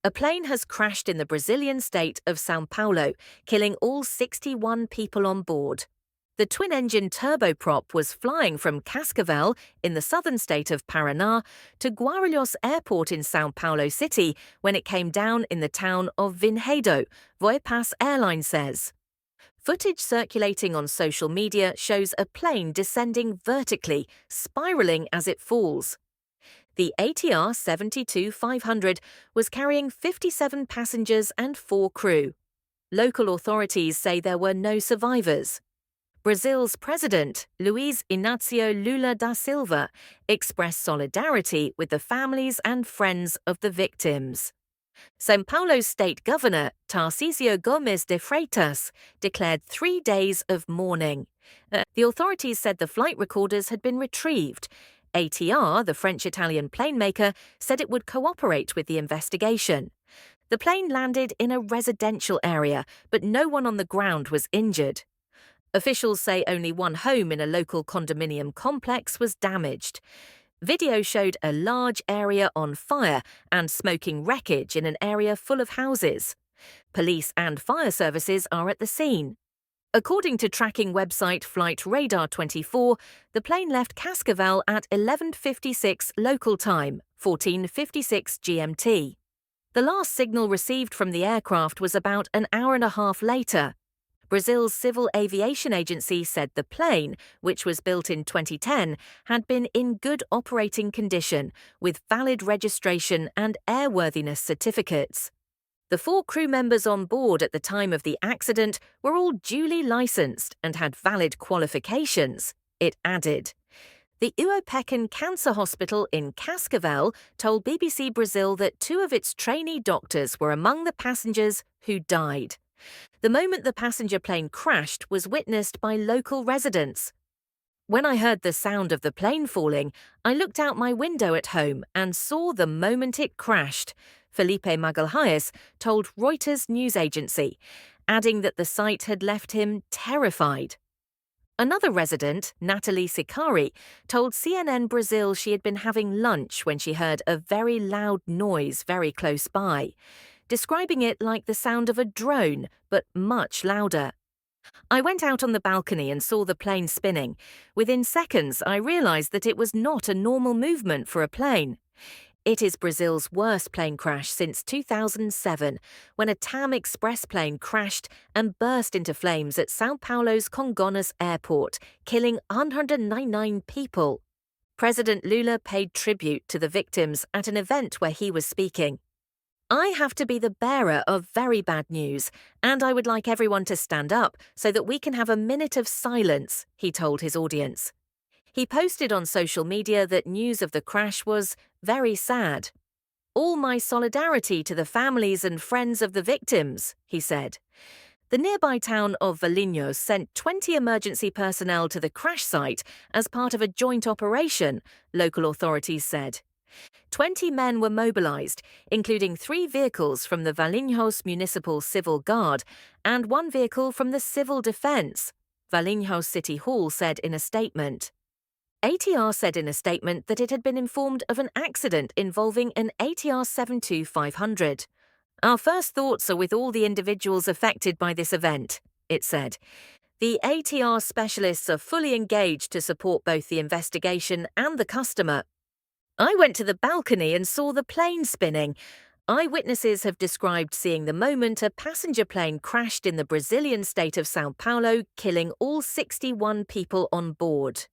A plane has crashed in the Brazilian state of São Paulo, killing all 61 people on board. The twin-engine turboprop was flying from Cascavel in the southern state of Paraná to Guarulhos Airport in São Paulo City when it came down in the town of Vinhedo, Voipass Airline says. Footage circulating on social media shows a plane descending vertically, spiraling as it falls. The ATR 72-500 was carrying 57 passengers and 4 crew. Local authorities say there were no survivors. Brazil's president, Luiz Inácio Lula da Silva, expressed solidarity with the families and friends of the victims. São Paulo's state governor, Tarcísio Gomes de Freitas, declared 3 days of mourning. The authorities said the flight recorders had been retrieved. ATR, the French-Italian plane maker, said it would cooperate with the investigation. The plane landed in a residential area, but no one on the ground was injured. Officials say only one home in a local condominium complex was damaged. Video showed a large area on fire and smoking wreckage in an area full of houses. Police and fire services are at the scene. According to tracking website Flight Radar 24, the plane left Cascavel at 11:56 local time, 14:56 GMT. The last signal received from the aircraft was about an hour and a half later. Brazil's Civil Aviation Agency said the plane, which was built in 2010, had been in good operating condition, with valid registration and airworthiness certificates. The 4 crew members on board at the time of the accident were all duly licensed and had valid qualifications, it added. The Eyewitnesses Cancer Hospital in Cascavel told BBC Brazil that 2 of its trainee doctors were among the passengers who died. The moment the passenger plane crashed was witnessed by local residents. When I heard the sound of the plane falling, I looked out my window at home and saw the moment it crashed, Felipe Magalhães told Reuters news agency, adding that the sight had left him terrified. Another resident, Natalie Sicari, told CNN Brazil she had been having lunch when she heard a very loud noise very close by, describing it like the sound of a drone, but much louder. I went out on the balcony and saw the plane spinning. Within seconds, I realized that it was not a normal movement for a plane. It is Brazil's worst plane crash since 2007, when a TAM Express plane crashed and burst into flames at São Paulo's Congonhas Airport, killing 199 people. President Lula paid tribute to the victims at an event where he was speaking. I have to be the bearer of very bad news, and I would like everyone to stand up so that we can have a minute of silence, he told his audience. He posted on social media that news of the crash was very sad. All my solidarity to the families and friends of the victims, he said. The nearby town of Valinhos sent 20 emergency personnel to the crash site as part of a joint operation, local authorities said. 20 men were mobilized, including 3 vehicles from the Valinhos Municipal Civil Guard and 1 vehicle from the Civil Defense, Valinhos City Hall said in a statement. ATR said in a statement that it had been informed of an accident involving an ATR 72-500. Our first thoughts are with all the individuals affected by this event, it said. The ATR specialists are fully engaged to support both the investigation and the customer. I went to the balcony and saw the plane spinning. Eyewitnesses have described seeing the moment a passenger plane crashed in the Brazilian state of São Paulo, killing all 61 people on board.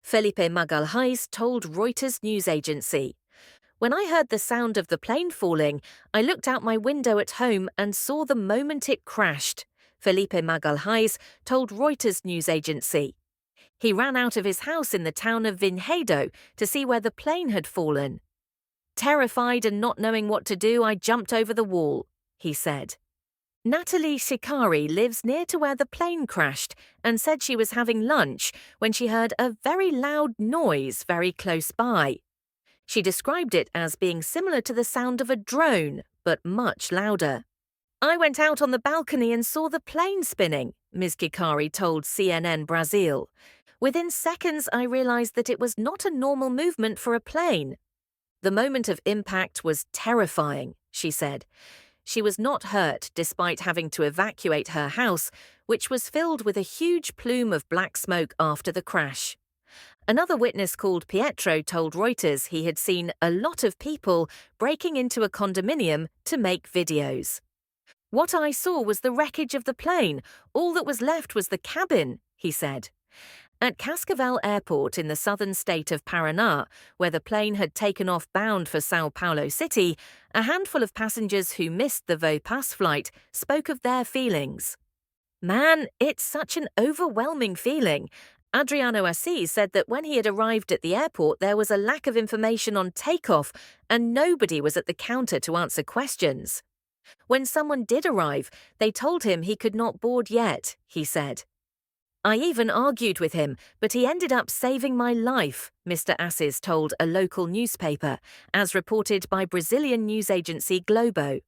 Felipe Magalhães told Reuters news agency. When I heard the sound of the plane falling, I looked out my window at home and saw the moment it crashed, Felipe Magalhães told Reuters news agency. He ran out of his house in the town of Vinhedo to see where the plane had fallen. Terrified and not knowing what to do, I jumped over the wall, he said. Natalie Sicari lives near to where the plane crashed and said she was having lunch when she heard a very loud noise very close by. She described it as being similar to the sound of a drone, but much louder. I went out on the balcony and saw the plane spinning, Ms. Sicari told CNN Brazil. Within seconds, I realized that it was not a normal movement for a plane. The moment of impact was terrifying, she said. She was not hurt despite having to evacuate her house, which was filled with a huge plume of black smoke after the crash. Another witness called Pietro told Reuters he had seen a lot of people breaking into a condominium to make videos. "What I saw was the wreckage of the plane. All that was left was the cabin," he said. At Cascavel Airport in the southern state of Paraná, where the plane had taken off bound for São Paulo city, a handful of passengers who missed the VO-Pass flight spoke of their feelings. "Man, it's such an overwhelming feeling." Adriano Assis said that when he had arrived at the airport, there was a lack of information on takeoff and nobody was at the counter to answer questions. When someone did arrive, they told him he could not board yet, he said. "I even argued with him, but he ended up saving my life," Mr. Assis told a local newspaper, as reported by Brazilian news agency Globo.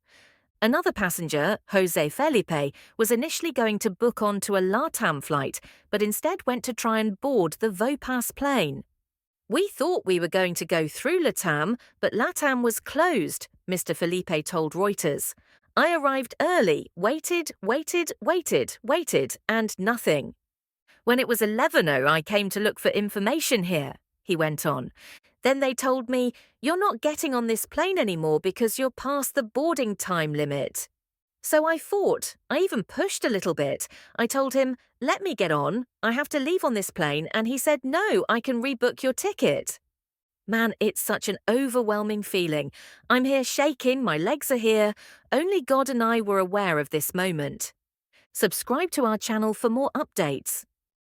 Another passenger, Jose Felipe, was initially going to book onto a LATAM flight, but instead went to try and board the VO-Pass plane. "We thought we were going to go through LATAM, but LATAM was closed," Mr. Felipe told Reuters. "I arrived early, waited, and nothing. When it was 11:00, I came to look for information here," he went on. "Then they told me, 'You're not getting on this plane anymore because you're past the boarding time limit.' So I fought. I even pushed a little bit. I told him, 'Let me get on. I have to leave on this plane,' and he said, 'No, I can rebook your ticket.' Man, it's such an overwhelming feeling. I'm here shaking, my legs are here. Only God and I were aware of this moment." Subscribe to our channel for more updates.